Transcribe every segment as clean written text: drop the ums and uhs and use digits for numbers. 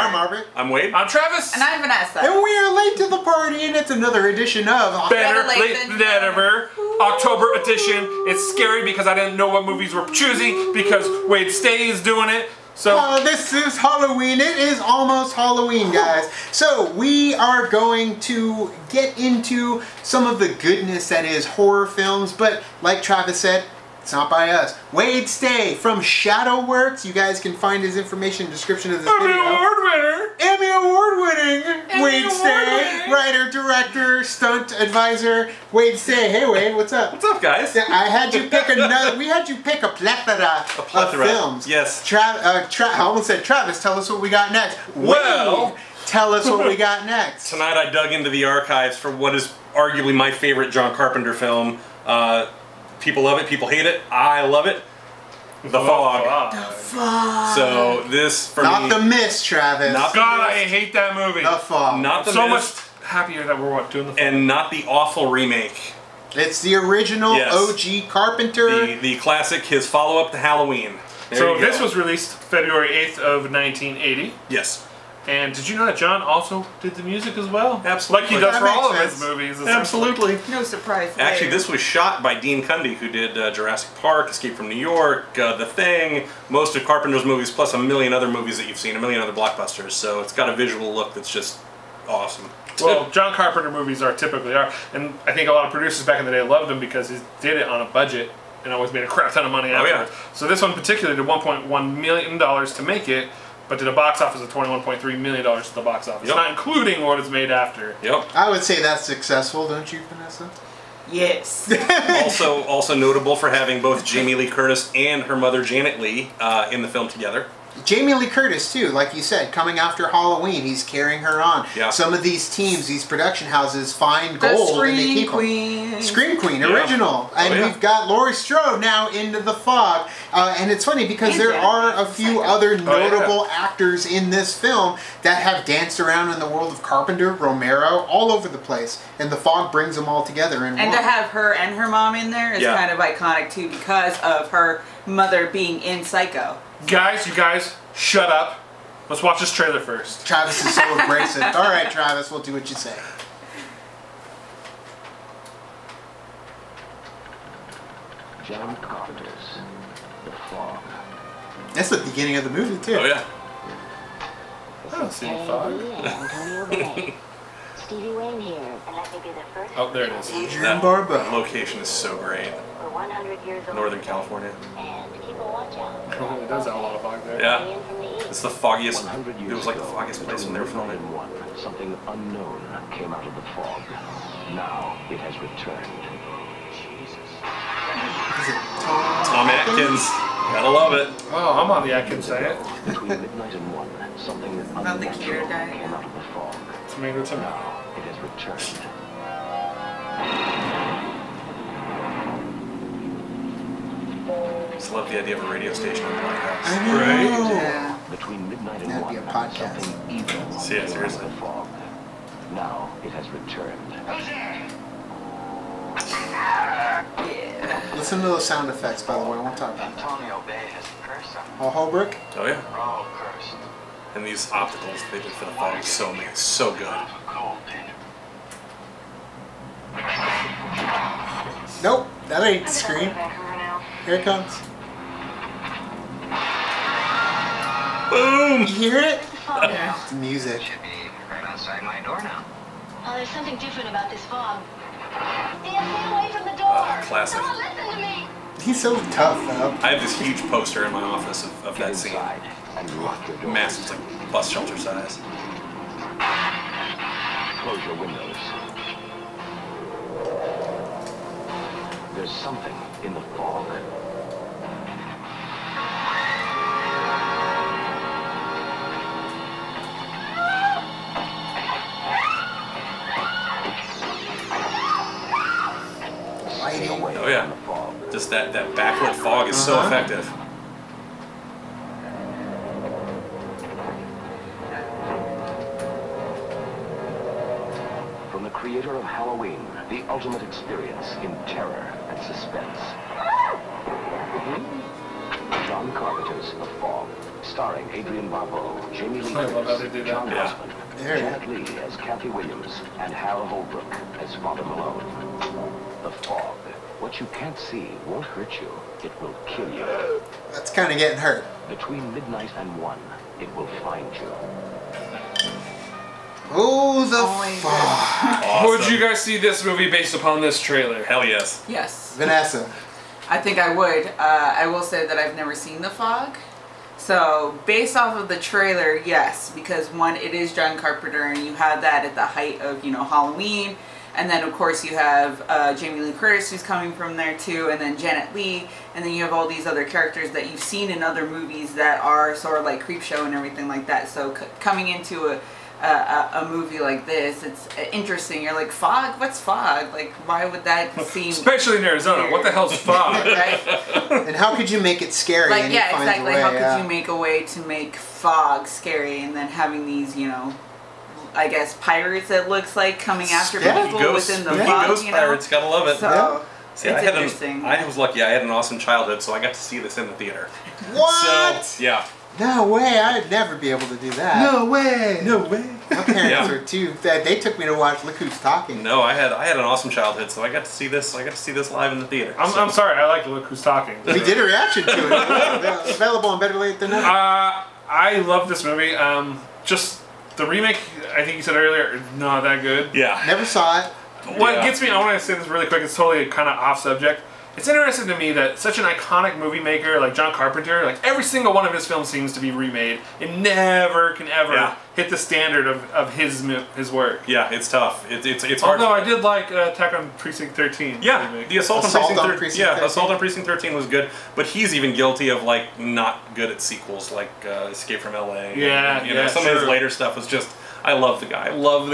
I'm Margaret. I'm Wade. I'm Travis. And I'm Vanessa. And we are late to the party, and it's another edition of Better late than never. October edition. It's scary because I didn't know what movies we're choosing because Wade Stai is doing it. So this is Halloween. It is almost Halloween, guys. So we are going to get into some of the goodness that is horror films, but like Travis said, it's not by us. Wade Stai from Shadoworks. You guys can find his information in the description of this video. Emmy Award winning Wade Stai, writer, director, stunt advisor. Wade Stai. Hey Wade, what's up? What's up, guys? Yeah, I had you pick another. We had you pick a plethora of films. Yes. I almost said Travis. Tell us what we got next. Well, Wade, tell us what we got next. Tonight I dug into the archives for what is arguably my favorite John Carpenter film. People love it, people hate it. I love it. The Fog. The Fog. So this for not me. The Mist, Travis. God, I hate that movie. The Fog. Not the so Mist, much happier that we're doing the Fog. and not the awful remake. It's the original OG Carpenter. The classic, his follow-up to Halloween. So this was released February 8th of 1980. Yes. And did you know that John also did the music as well? Absolutely. Like he does That for all of makes his sense. movies. Absolutely. No surprise there. Actually, this was shot by Dean Cundy, who did Jurassic Park, Escape from New York, The Thing, most of Carpenter's movies, plus a million other movies that you've seen, a million other blockbusters. So it's got a visual look that's just awesome. Well, John Carpenter movies typically are, and I think a lot of producers back in the day loved him because he did it on a budget and always made a crap ton of money afterwards. Yeah. So this one in particular did $1.1 million to make it, but did a box office of $21.3 million at the box office, not including what it's made after. Yep. I would say that's successful, don't you, Vanessa? Yes. also notable for having both Jamie Lee Curtis and her mother Janet Leigh in the film together. Jamie Lee Curtis, too, like you said, coming after Halloween, he's carrying her on. Yeah. Some of these teams, these production houses, find gold and they keep them. Scream Queen, original. And we've got Laurie Strode now into The Fog. And it's funny because there are a few other notable actors in this film that have danced around in the world of Carpenter, Romero, all over the place. And The Fog brings them all together in one. And to have her and her mom in there is kind of iconic too because of her mother being in Psycho. Guys, you guys, shut up. Let's watch this trailer first. Travis is so abrasive. All right, Travis, we'll do what you say. John Carpenter's The Fog. That's the beginning of the movie, too. Oh, yeah. I don't see the Fog. Stevie Wayne here, and let me be the first. Oh, there it is. Adrian Barbeau. Location is so great. We're 100 years old. Northern California. And keep a watch out. It does have a lot of fog there. Yeah. It's the foggiest. 100 years It was like the ago, foggiest place when they were filming. Something unknown came out of the fog. Now it has returned. Is it Tom Atkins. Gotta love it. Oh, I'm on the Atkins diet. Between midnight and 1, something Not the cure unnatural diet. came out of the fog. Tomato, tomato. Now it has returned. Just love the idea of a radio station on the lighthouse. I know. Yeah. Between midnight and That'd 1, be a podcast. something evil See, yeah, came out of seriously. the fog. Now it has returned. Yeah. Listen to those sound effects, by the way. I won't talk about that. Antonio Bay has a curse on Oh, Holbrook? Oh yeah. We're all cursed. And these opticals they did for the fog is so amazing, so good. Cold, dude. Nope, that ain't Scream. Here it comes. Boom! You hear it? Yeah. It's music. Should be right outside my door now. Oh, there's something different about this fog. Stay away from the door. Classic. Don't listen to me. He's so tough, though. I have this huge poster in my office of that scene. Inside and lock your doors. Massive, it's like bus shelter size. Close your windows. There's something in the fog. Stay away Oh, yeah. from the fog. Just that backlit fog is so effective. From the creator of Halloween, the ultimate experience in terror and suspense. John Carpenter's The Fog. Starring Adrian Barbeau, Jamie Lee I love how they Curtis, do that. John Yeah. Husband, There you Janet Leigh as Kathy Williams, and Hal Holbrook as Father Malone. The fog. What you can't see won't hurt you. It will kill you. That's kind of getting hurt. Between midnight and 1, it will find you. Oh, the my fog. Awesome. Would you guys see this movie based upon this trailer? Hell yes. Yes. Vanessa. I think I would. I will say that I've never seen The Fog. So, based off of the trailer, yes. Because one, it is John Carpenter, and you have that at the height of, you know, Halloween. And then, of course, you have Jamie Lee Curtis, who's coming from there, too. And then Janet Leigh. And then you have all these other characters that you've seen in other movies that are sort of like Creepshow and everything like that. So, coming into a movie like this, it's interesting. You're like, fog? What's fog? Like, why would that seem... Especially in Arizona. weird? What the hell's fog? Right? And how could you make it scary? Like, and yeah, he finds a exactly. way, How could yeah. you make a way to make fog scary, and then having these, you know, I guess pirates, it looks like, coming after Yeah. people within the Spooky fog, ghost you know? pirates, gotta love it. So, Yeah. See, it's I had interesting. I was lucky. I had an awesome childhood, so I got to see this in the theater. What? So, yeah. No way, I'd never be able to do that. No way. No way. My parents Yeah. are too. They took me to watch Look Who's Talking. No, I had an awesome childhood, so I got to see this. I got to see this live in the theater. So- I'm sorry. I like to Look Who's Talking. We did a reaction to it. Available on Better Late Than Never. I love this movie. Just the remake, I think you said earlier, is not that good. Yeah. Never saw it. What Yeah. gets me, I want to say this really quick, it's totally kind of off subject. It's interesting to me that such an iconic movie maker like John Carpenter, like every single one of his films seems to be remade. It never can ever Yeah. hit the standard of his work. Yeah, it's tough. It's hard. Although I did like Attack on Precinct 13. Yeah, remake. the Assault on Assault Precinct on 13. Precinct Yeah, 13. Assault on Precinct 13 was good, but he's even guilty of like not good at sequels, like Escape from L.A. Yeah, and, you know, yeah, some of his sure. later stuff was just. I love the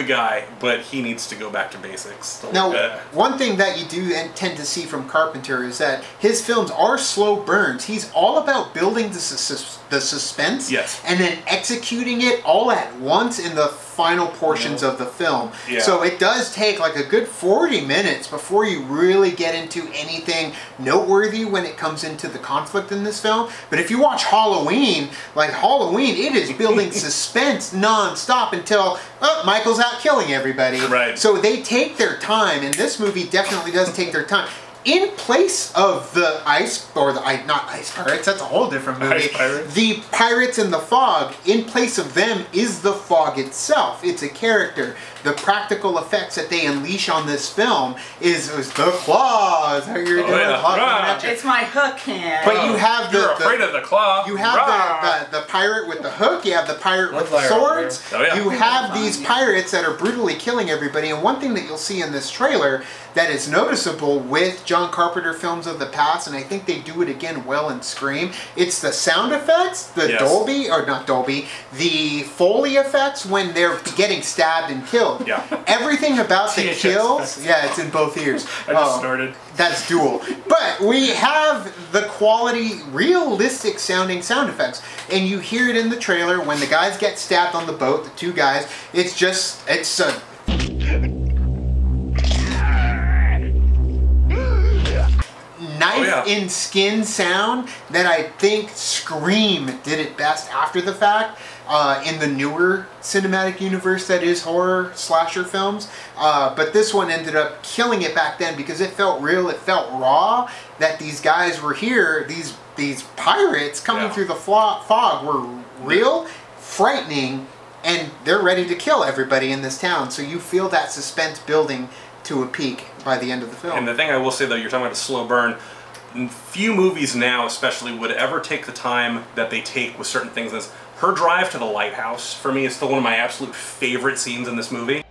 guy, but he needs to go back to basics. Now, one thing that you do tend to see from Carpenter is that his films are slow burns. He's all about building the suspense, Yes. and then executing it all at once in the final portions of the film. Yeah. So it does take like a good 40 minutes before you really get into anything noteworthy when it comes into the conflict in this film. But if you watch Halloween, it is building suspense non-stop until Michael's out killing everybody. Right. So they take their time, and this movie definitely does take their time. In place of the not ice pirates, that's a whole different movie. Ice pirates. The pirates in the fog, in place of them is the fog itself. It's a character. The practical effects that they unleash on this film is the claws. How you're doing yeah. the claw coming Rah. at you. It's my hook hand. But you have You're afraid of the claw. you have Rah. the pirate with the hook, you have the pirate with the Love that right swords, there. Oh, yeah. you have Fun, these yeah. pirates that are brutally killing everybody, and one thing that you'll see in this trailer that is noticeable with John Carpenter films of the past, and I think they do it again well in Scream, it's the sound effects, the Yes. the Foley effects when they're getting stabbed and killed. Yeah. Everything about the THX kills, effects. yeah, it's in both ears. I just snorted. That's dual. But we have the quality, realistic sounding sound effects. And you hear it in the trailer when the guys get stabbed on the boat, the two guys. It's a knife in skin sound that I think Scream did it best after the fact. In the newer cinematic universe that is horror slasher films. But this one ended up killing it back then because it felt real, it felt raw, that these guys were here, these pirates coming through the fog were real, frightening, and they're ready to kill everybody in this town. So you feel that suspense building to a peak by the end of the film. And the thing I will say though, you're talking about a slow burn. Few movies now especially would ever take the time that they take with certain things. As her drive to the lighthouse, for me, is still one of my absolute favorite scenes in this movie.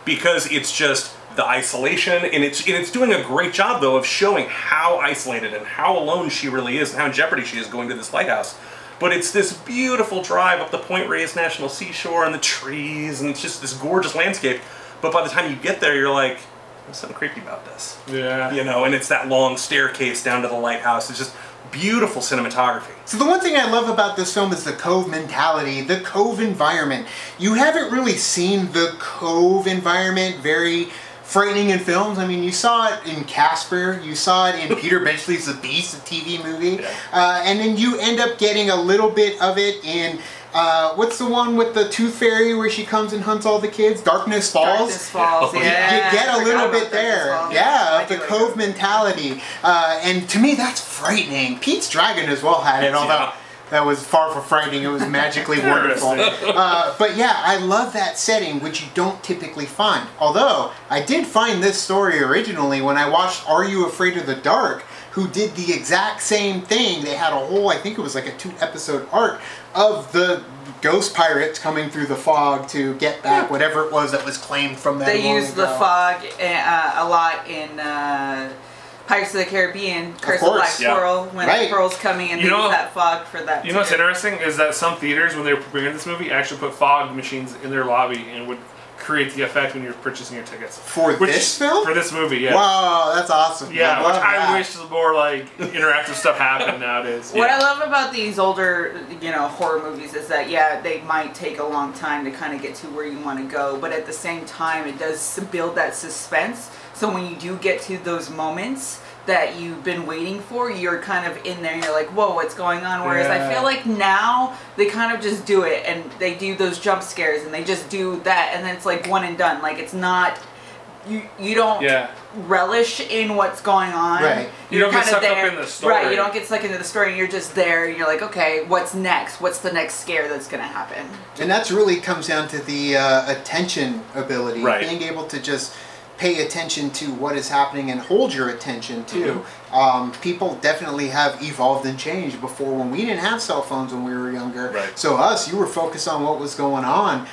Because it's just the isolation, and it's doing a great job though of showing how isolated and how alone she really is and how in jeopardy she is going to this lighthouse. But it's this beautiful drive up the Point Reyes National Seashore and the trees, and it's just this gorgeous landscape. But by the time you get there, you're like, there's something creepy about this. Yeah. You know, and it's that long staircase down to the lighthouse. It's just beautiful cinematography. So the one thing I love about this film is the Cove mentality, the Cove environment. You haven't really seen the Cove environment very frightening in films. I mean, you saw it in Casper, you saw it in Peter Benchley's The Beast, the TV movie, and then you end up getting a little bit of it in, what's the one with the Tooth Fairy where she comes and hunts all the kids? Darkness Falls? Darkness Falls, yeah. You get a little bit there. Yeah, of the cove like mentality. And to me, that's frightening. Pete's Dragon as well had it, although that was far from frightening. It was magically wonderful. But yeah, I love that setting, which you don't typically find. Although, I did find this story originally when I watched Are You Afraid of the Dark, who did the exact same thing. They had a whole, I think it was like a 2-episode arc of the ghost pirates coming through the fog to get back whatever it was that was claimed from them. They used the fog a lot in Pirates of the Caribbean, Curse of Black Pearl, when the Pearl's coming in, they use that fog for that. You know what's interesting is that some theaters, when they were premiering this movie, actually put fog machines in their lobby and would create the effect when you're purchasing your tickets. For this film? For this movie, yeah. Wow, that's awesome. Yeah, which I wish more like interactive stuff happened nowadays. What I love about these older, horror movies is that, they might take a long time to kind of get to where you want to go, but at the same time, it does build that suspense. So when you do get to those moments that you've been waiting for, you're kind of in there and you're like, whoa, what's going on? Whereas I feel like now they kind of just do it and they do those jump scares and they just do that and then it's like one and done. Like it's not, you don't relish in what's going on. Right. You don't get sucked up in the story. Right, you don't get sucked into the story and you're just there and you're like, okay, what's next? What's the next scare that's going to happen? And that's really comes down to the attention ability. Right. Being able to just pay attention to what is happening and hold your attention too. People definitely have evolved and changed. Before, when we didn't have cell phones when we were younger, so you were focused on what was going on.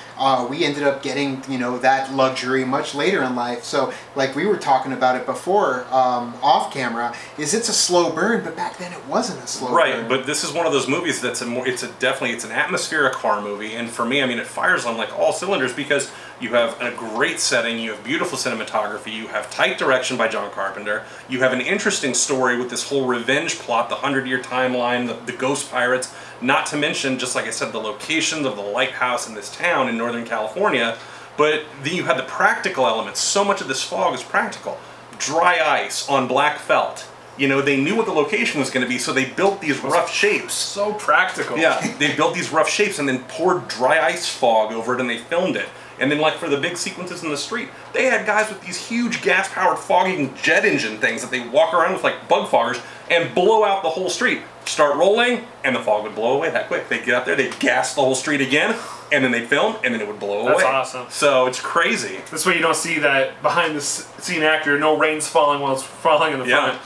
We ended up getting that luxury much later in life. So like we were talking about it before off camera, it's a slow burn, but back then it wasn't a slow burn. Right, but this is one of those movies that's definitely an atmospheric horror movie, and for me, I mean, it fires on like all cylinders because you have a great setting, you have beautiful cinematography, you have tight direction by John Carpenter, you have an interesting story with this whole revenge plot, the 100-year timeline, the ghost pirates, not to mention, just like I said, the locations of the lighthouse in this town in Northern California, but then you have the practical elements. So much of this fog is practical. Dry ice on black felt. They knew what the location was going to be, so they built these rough shapes. So practical. Yeah, they built these rough shapes and then poured dry ice fog over it and they filmed it. And then like for the big sequences in the street, they had guys with these huge gas-powered fogging jet engine things that they walk around with like bug foggers and blow out the whole street. Start rolling, and the fog would blow away that quick. They'd get out there, they'd gas the whole street again, and then they'd film, and then it would blow away. That's awesome. So it's crazy. This way you don't see that behind-the-scene actor, no rain's falling while it's falling in the front.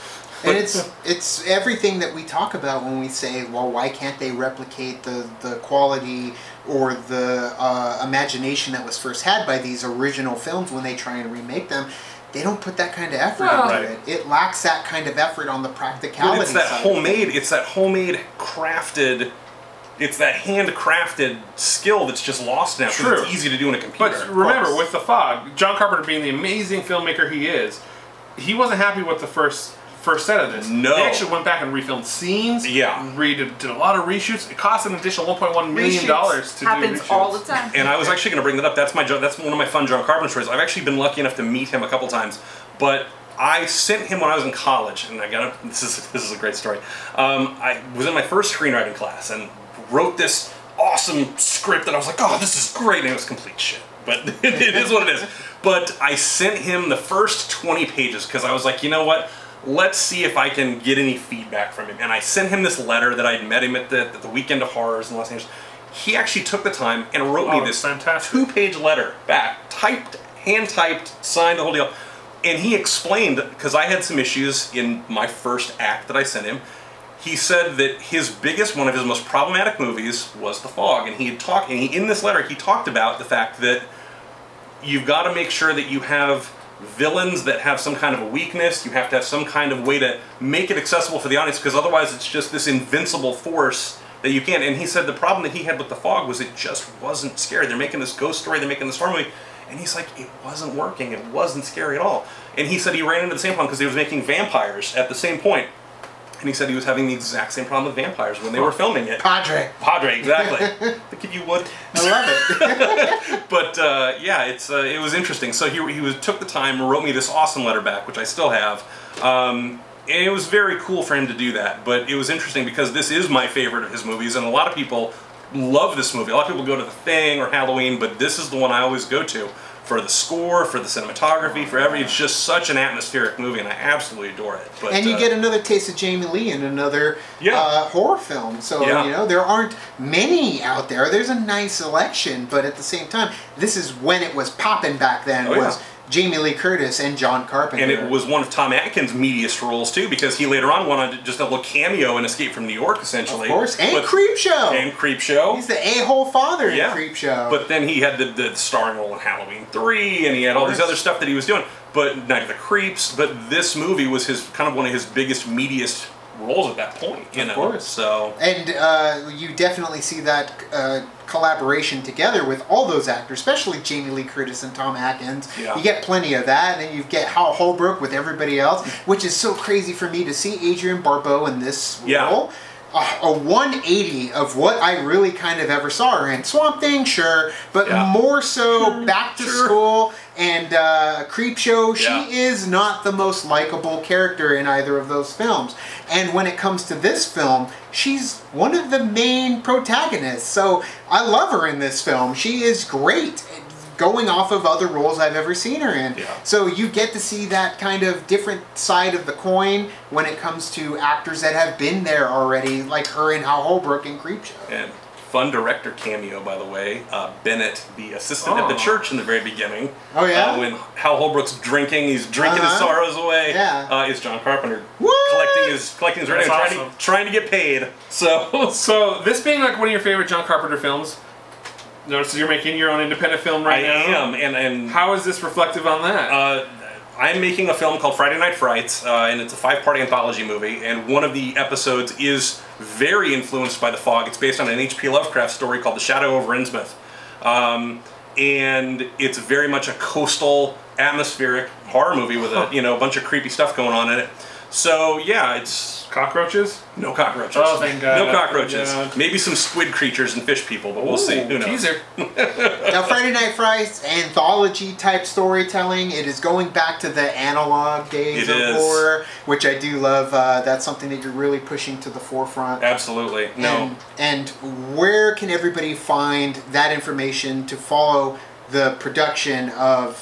And it's everything that we talk about when we say, well, why can't they replicate the quality or the imagination that was first had by these original films when they try and remake them? They don't put that kind of effort into it. It lacks that kind of effort on the practicality But it's that side. homemade crafted, it's that handcrafted skill that's just lost now because it's easy to do in a computer. But remember, with The Fog, John Carpenter being the amazing filmmaker he is, he wasn't happy with the first set of this. No. They actually went back and refilmed scenes. Yeah. Did a lot of reshoots. It cost an additional $1.1 million to do reshoots. Happens all the time. And I was actually going to bring that up. That's one of my fun John Carpenter stories. I've actually been lucky enough to meet him a couple times, but I sent him when I was in college, and this is a great story. I was in my first screenwriting class and wrote this awesome script that I was like, oh, this is great, and it was complete shit. But it is what it is. But I sent him the first 20 pages because I was like, you know what? Let's see if I can get any feedback from him. And I sent him this letter that I'd met him at the Weekend of Horrors in Los Angeles. He actually took the time and wrote me this two-page letter back, hand-typed, signed, the whole deal. And he explained, because I had some issues in my first act that I sent him, he said that one of his most problematic movies was The Fog. And in this letter, he talked about the fact that you've got to make sure that you have villains that have some kind of a weakness. You have to have some kind of way to make it accessible for the audience, because otherwise it's just this invincible force that you can't. And he said the problem that he had with The Fog was it just wasn't scary. They're making this ghost story, they're making this horror movie, and he's like, it wasn't working, it wasn't scary at all. And he said he ran into the same problem because he was making vampires at the same point. And he said he was having the exact same problem with vampires when they were filming it. Padre, exactly. Think if you would. I love it. But yeah, it was interesting. So he took the time, wrote me this awesome letter back, which I still have. And it was very cool for him to do that. But it was interesting because this is my favorite of his movies, and a lot of people love this movie. A lot of people go to The Thing or Halloween, but this is the one I always go to for the score, for the cinematography, for everything. It's just such an atmospheric movie, and I absolutely adore it. But, and you get another taste of Jamie Lee in another horror film. So, you know, there aren't many out there. There's a nice selection, but at the same time, this is when it was popping back then. Jamie Lee Curtis and John Carpenter. And it was one of Tom Atkins' meatiest roles, too, because he later on wanted just a little cameo in Escape from New York, essentially. Of course, and Creepshow. And Creepshow. He's the a-hole father in Creepshow. But then he had the starring role in Halloween 3, and he had all these other stuff that he was doing. But Night of the Creeps, but this movie was kind of one of his biggest, meatiest roles at that point, you know. Of course. So. And you definitely see that collaboration together with all those actors, especially Jamie Lee Curtis and Tom Atkins. You get plenty of that, and then you get Hal Holbrook with everybody else, which is so crazy for me to see Adrian Barbeau in this role. A 180 of what I really kind of ever saw her in. Swamp Thing, sure, but more so Back to School and Creepshow. She is not the most likable character in either of those films. And when it comes to this film, she's one of the main protagonists. So I love her in this film. She is great, going off of other roles I've ever seen her in. So you get to see that kind of different side of the coin when it comes to actors that have been there already, like her and Hal Holbrook in Creepshow. And fun director cameo, by the way. Bennett, the assistant at the church in the very beginning. Oh, yeah? When Hal Holbrook's drinking, he's drinking his sorrows away. Is John Carpenter collecting his revenue, awesome. trying to get paid. So this being like one of your favorite John Carpenter films, notice you're making your own independent film right now. I am, and how is this reflective on that? I'm making a film called Friday Night Frights, and it's a 5-part anthology movie, and one of the episodes is very influenced by The Fog. It's based on an H.P. Lovecraft story called The Shadow over Innsmouth, and it's very much a coastal, atmospheric horror movie with a bunch of creepy stuff going on in it. So yeah, it's cockroaches. No cockroaches. Oh, thank God. No cockroaches. Maybe some squid creatures and fish people, but we'll see. Who knows? Teaser. Now, Friday Night Frights, anthology-type storytelling. It is going back to the analog days of horror, which I do love. That's something that you're really pushing to the forefront. Absolutely. And where can everybody find that information to follow the production of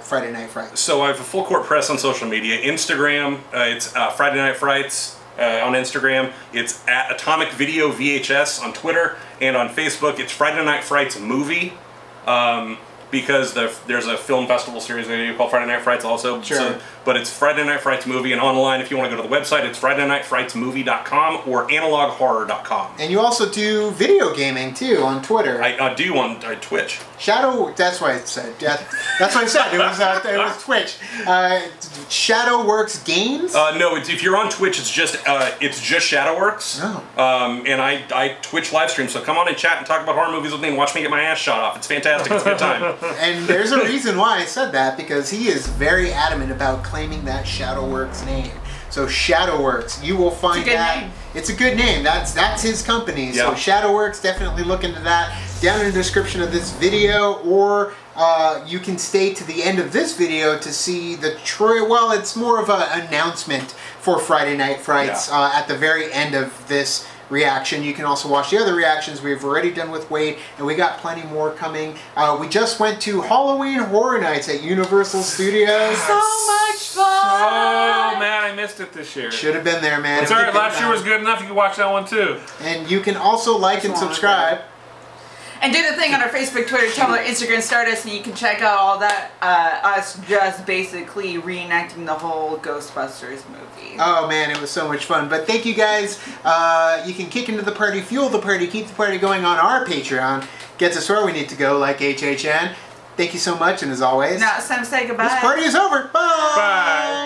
Friday Night Frights? So I have a full court press on social media. Instagram, it's Friday Night Frights on Instagram. It's at Atomic Video VHS on Twitter, and on Facebook it's Friday Night Frights Movie. Because there's a film festival series they do called Friday Night Frights also. Sure. So, but it's Friday Night Frights Movie, and online, if you want to go to the website, it's FridayNightFrightsMovie.com or AnalogHorror.com. And you also do video gaming, too, on Twitter. I do on Twitch. That's why I said. That's what I said. It was Twitch. Shadoworks Games? No, if you're on Twitch, it's just Shadoworks. Oh. And I Twitch live stream, so come on and chat and talk about horror movies with me and watch me get my ass shot off. It's fantastic. It's a good time. And there's a reason why I said that, because he is very adamant about claiming that Shadoworks name. So Shadoworks, you will find that. It's a good name. That's his company. So Shadoworks, definitely look into that. Down in the description of this video, or you can stay to the end of this video to see the trailer. Well, it's more of an announcement for Friday Night Frights at the very end of this reaction. You can also watch the other reactions we've already done with Wade, and we got plenty more coming. We just went to Halloween Horror Nights at Universal Studios. So much fun! Oh man, I missed it this year. Should have been there, man. It's alright, last year was good enough. You can watch that one too. And you can also like and subscribe. And do the thing on our Facebook, Twitter, Tumblr, Instagram, Stardust, and you can check out all that. Us just basically reenacting the whole Ghostbusters movie. Oh man, it was so much fun. But thank you guys. You can kick into the party, fuel the party, keep the party going on our Patreon. Gets us where we need to go, like HHN. Thank you so much, and as always, now it's time to say goodbye. This party is over. Bye! Bye!